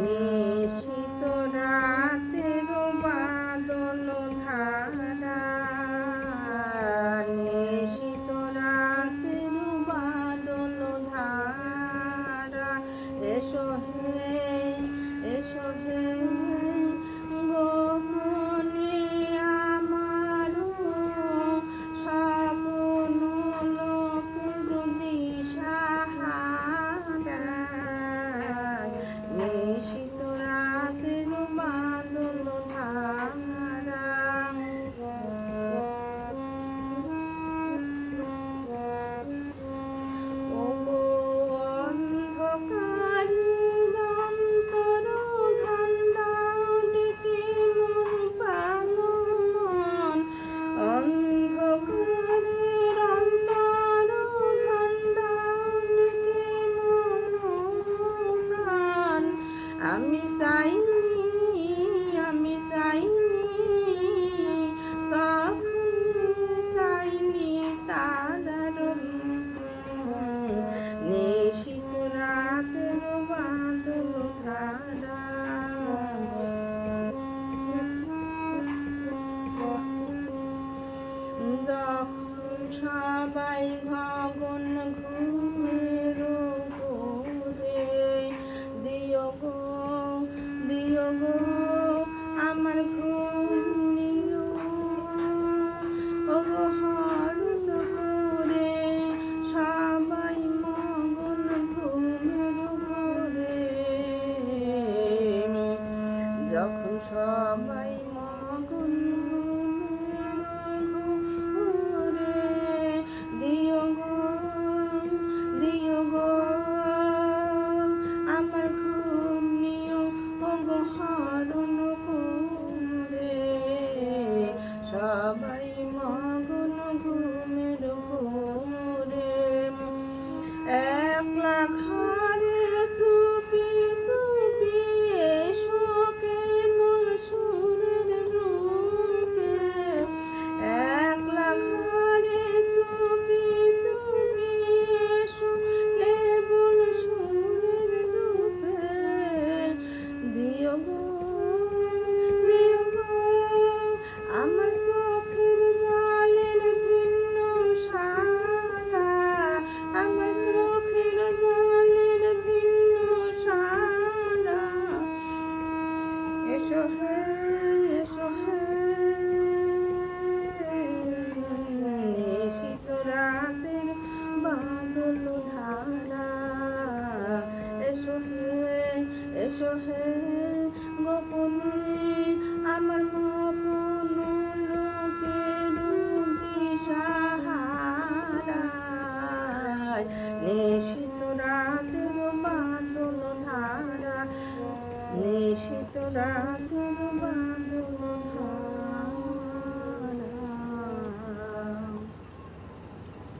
নিশিত রাতের বাদল ধারা, নিশিত রাতের বাদল ধারা, এসো হে এসো হে গোপনে আমার স্বপ্ন লোকের দিশাহারা। নিশিত রাতের বাদল ধারা, ওগো অন্ধকারের অন্তর ধান্দাউনিকে মন প্রাণ মন, অন্ধকারের অন্তর ধান্দাউনিকে মন প্রাণ। আমি চাইনি তখন চাইনি তারার নিশিত রাতের বাদল ধারা। যখন সবাই গগন ঘুমের ঘোরে, দিও গো আমার ঘুম নিও, ওগো হরণ করে সবাই মগন ঘুমের ঘোরে। যখন সবাই মগন ঘুমের ঘোরে, দিও গো আমার ঘুম নিও, ওগো হরণ করে সবাই মগন ঘুমের ঘোরে। একলা ঘরে চুপি চুপি এসো কেবল সুরের রূপে, একলা ঘরে চুপি চুপি এসো কেবল সুরের রূপে। দিও গো আমার চোখের জলের ভিন্ন সারা, আমার চোখের জলের ভিন্ন সারা। এসো হে নিশিত রাতের বাদল ধারা, এসো হে গোপনে আমার মপন লোকের দিশাহারা। নিশিত রাতের বাদল ধারা, নিশিত রাতের বাদল ধারা।